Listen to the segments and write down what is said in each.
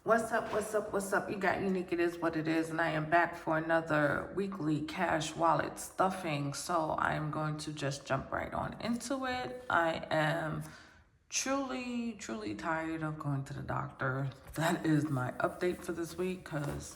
What's up, what's up, what's up? You got Unique, it is what it is, and I am back for another weekly cash wallet stuffing. So I am going to just jump right on into it. I am truly tired of going to the doctor. That is my update for this week because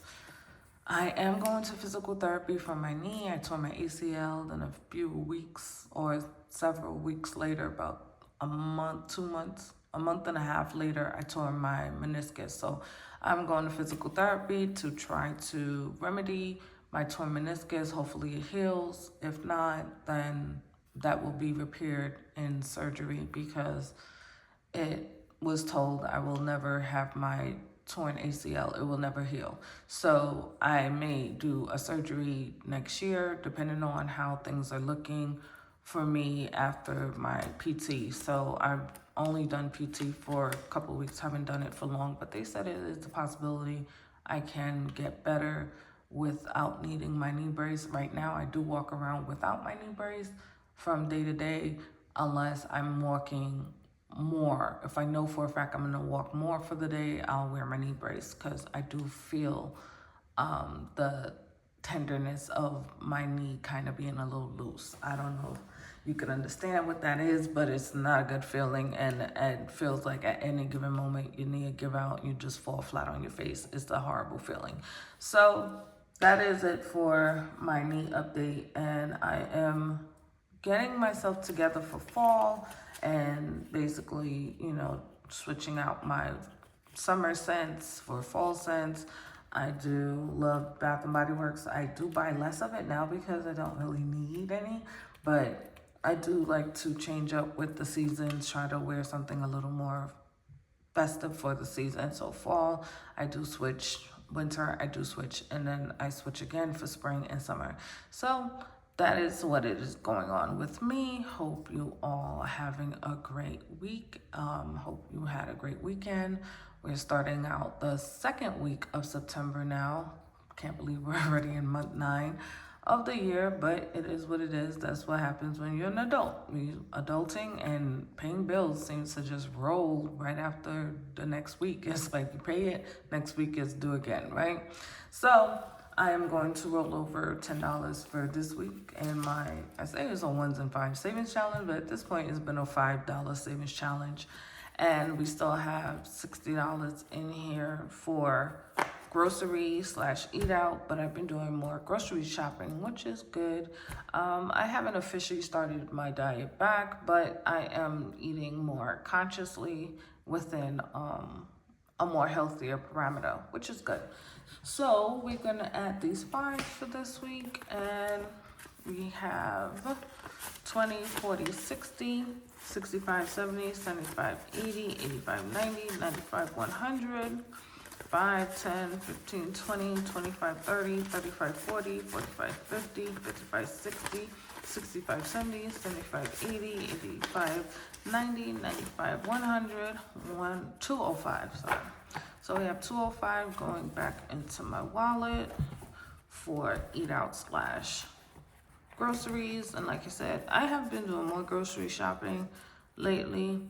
I am going to physical therapy for my knee. I tore my ACL, then a few weeks or several weeks later, about a month, 2 months, a month and a half later, I tore my meniscus. So I'm going to physical therapy to try to remedy my torn meniscus. Hopefully it heals. If not, then that will be repaired in surgery because it was told I will never have my torn ACL. It will never heal. So I may do a surgery next year, depending on how things are looking for me after my PT. So I've only done PT for a couple of weeks, haven't done it for long, but they said it is a possibility I can get better without needing my knee brace. Right now, I do walk around without my knee brace from day to day, unless I'm walking more. If I know for a fact I'm going to walk more for the day, I'll wear my knee brace because I do feel the tenderness of my knee kind of being a little loose. I don't know if you can understand what that is, but it's not a good feeling, and it feels like at any given moment your knee will give out, you just fall flat on your face. It's a horrible feeling. So that is it for my knee update, and I am getting myself together for fall and basically, switching out my summer scents for fall scents. I do love Bath and Body Works. I do buy less of it now because I don't really need any, but I do like to change up with the seasons, try to wear something a little more festive for the season. So fall, I do switch. Winter, I do switch, and then I switch again for spring and summer. So that is what it is going on with me. Hope you all are having a great week. Hope you had a great weekend. We're starting out the second week of September now. Can't believe we're already in month 9 of the year, but it is what it is. That's what happens when you're an adult. Adulting and paying bills seems to just roll right after the next week. It's like you pay it, next week is due again, right? So I am going to roll over $10 for this week, and I say it's a ones and five savings challenge, but at this point it's been a $5 savings challenge, and we still have $60 in here for grocery slash eat out, but I've been doing more grocery shopping, which is good. I haven't officially started my diet back, but I am eating more consciously within a more healthier parameter, which is good. So we're gonna add these 5 for this week, and we have 20, 40, 60, 65, 70, 75, 80, 85, 90, 95, 100, 5, 10, 15, 20, 25, 30, 35, 40, 45, 50, 55, 60, 65, 70, 75, 80, 85, 90, 95, 100, 205, sorry. So we have 205 going back into my wallet for eat out slash groceries. And like I said, I have been doing more grocery shopping lately,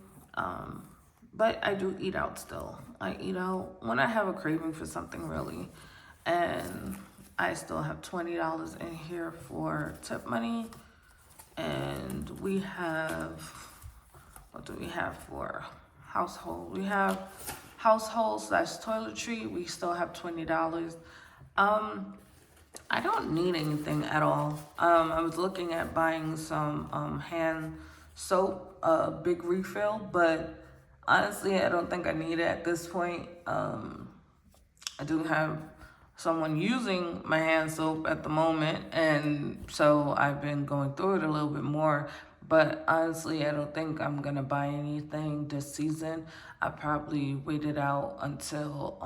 but I do eat out still. I eat out when I have a craving for something really, and I still have $20 in here for tip money. And we have, what do we have for household? We have household slash toiletry. We still have $20. I don't need anything at all. I was looking at buying some hand soap, a big refill, but honestly, I don't think I need it at this point. I do have someone using my hand soap at the moment, and so I've been going through it a little bit more. But honestly, I don't think I'm gonna buy anything this season. I probably waited out until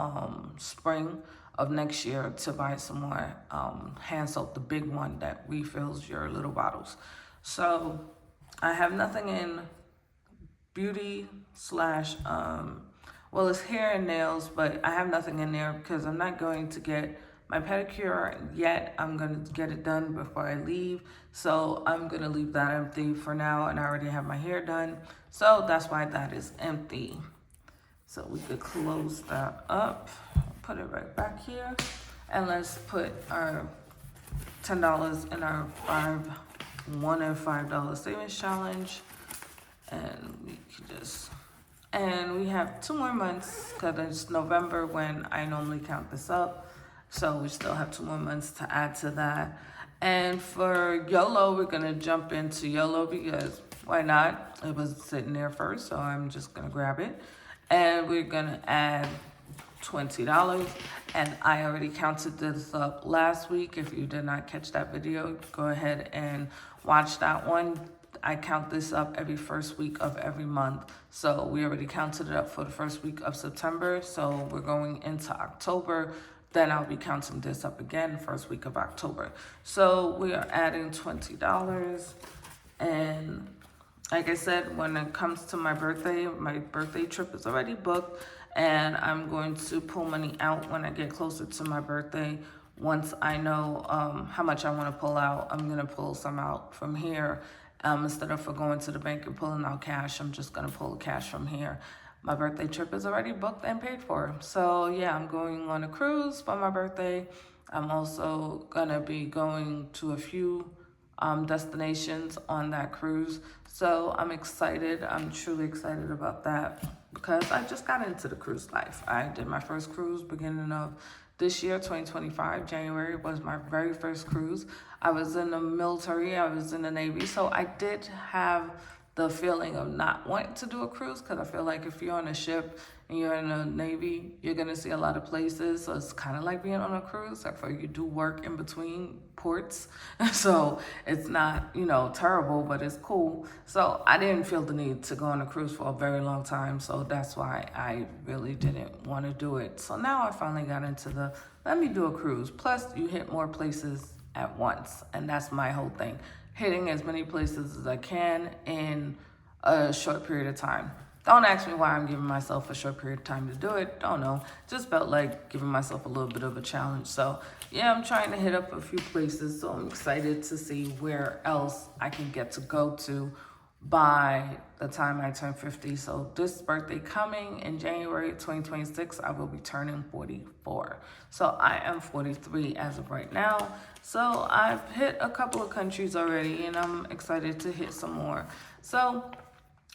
spring of next year to buy some more hand soap, the big one that refills your little bottles. So I have nothing in beauty slash well, it's hair and nails, but I have nothing in there because I'm not going to get my pedicure yet. I'm going to get it done before I leave, so I'm going to leave that empty for now, and I already have my hair done, so that's why that is empty. So we could close that up, put it right back here, and let's put our $10 in our $1 and $5 savings challenge, and we can just, and we have 2 more months because it's November when I normally count this up, so we still have 2 more months to add to that. And for YOLO, we're gonna jump into YOLO because why not? It was sitting there first, so I'm just gonna grab it. And we're gonna add $20. And I already counted this up last week. If you did not catch that video, go ahead and watch that one. I count this up every first week of every month. So we already counted it up for the first week of September. So we're going into October. Then I'll be counting this up again first week of October. So we are adding $20. And like I said, when it comes to my birthday trip is already booked, and I'm going to pull money out when I get closer to my birthday. Once I know how much I want to pull out, I'm going to pull some out from here. Instead of going to the bank and pulling out cash, I'm just going to pull the cash from here. My birthday trip is already booked and paid for. So yeah, I'm going on a cruise for my birthday. I'm also going to be going to a few destinations on that cruise. So I'm excited. I'm truly excited about that because I just got into the cruise life. I did my first cruise beginning of this year, 2025. January was my very first cruise. I was in the military. I was in the Navy. So I did have the feeling of not wanting to do a cruise because I feel like if you're on a ship and you're in the Navy, you're going to see a lot of places. So it's kind of like being on a cruise, except for you do work in between ports. So it's not, terrible, but it's cool. So I didn't feel the need to go on a cruise for a very long time. So that's why I really didn't want to do it. So now I finally got into let me do a cruise. Plus you hit more places at once. And that's my whole thing. Hitting as many places as I can in a short period of time. Don't ask me why I'm giving myself a short period of time to do it. Don't know. Just felt like giving myself a little bit of a challenge. So yeah, I'm trying to hit up a few places. So I'm excited to see where else I can get to go to by the time I turn 50. So this birthday coming in January 2026, I will be turning 44. So I am 43 as of right now. So I've hit a couple of countries already and I'm excited to hit some more. So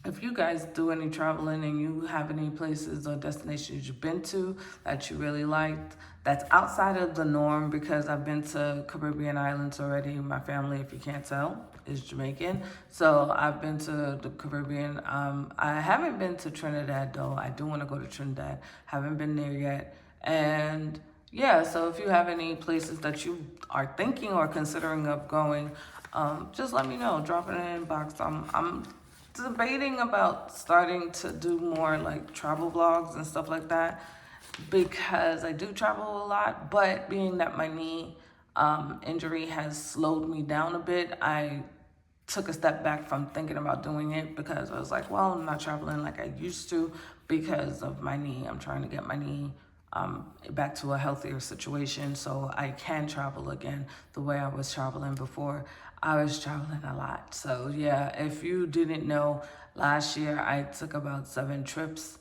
if you guys do any traveling and you have any places or destinations you've been to that you really liked, that's outside of the norm, because I've been to Caribbean islands already. My family, if you can't tell, is Jamaican. So I've been to the Caribbean. I haven't been to Trinidad though. I do want to go to Trinidad. Haven't been there yet. And yeah, so if you have any places that you are thinking or considering of going, just let me know. Drop it in the inbox. I'm debating about starting to do more like travel vlogs and stuff like that, because I do travel a lot, but being that my knee injury has slowed me down a bit, I took a step back from thinking about doing it because I was like, well, I'm not traveling like I used to because of my knee. I'm trying to get my knee back to a healthier situation so I can travel again the way I was traveling before. I was traveling a lot. So yeah, if you didn't know, last year I took about 7 trips.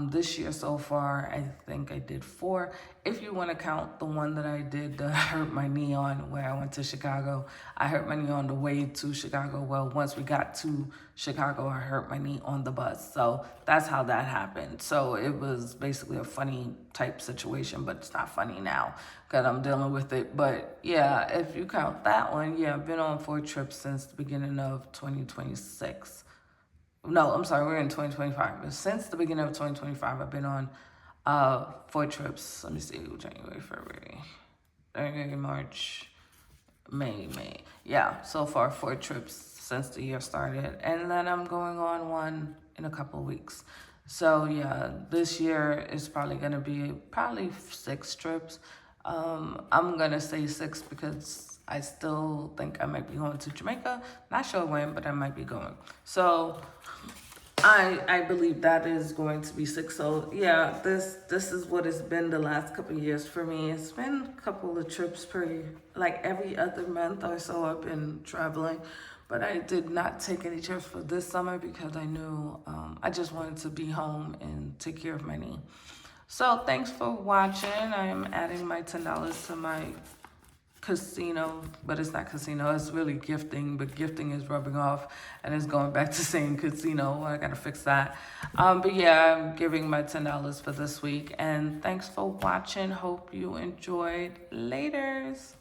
This year so far, I think I did 4. If you want to count the one that I did that hurt my knee on, where I went to Chicago, I hurt my knee on the way to Chicago. Well, once we got to Chicago, I hurt my knee on the bus. So that's how that happened. So it was basically a funny type situation, but it's not funny now because I'm dealing with it. But yeah, if you count that one, yeah, I've been on 4 trips since the beginning of 2026. No, I'm sorry, we're in 2025. But since the beginning of 2025, I've been on 4 trips. Let me see, January, February, March, May. Yeah, so far 4 trips since the year started. And then I'm going on one in a couple of weeks. So yeah, this year is probably going to be 6 trips. I'm going to say 6 because I still think I might be going to Jamaica. Not sure when, but I might be going. So I believe that is going to be 6. So yeah, this is what it's been the last couple of years for me. It's been a couple of trips every other month or so I've been traveling. But I did not take any trips for this summer because I knew I just wanted to be home and take care of my knee. So thanks for watching. I am adding my $10 to my casino, but it's not casino, it's really gifting, but gifting is rubbing off and it's going back to saying casino. I gotta fix that. But yeah, I'm giving my $10 for this week, and thanks for watching. Hope you enjoyed. Laters.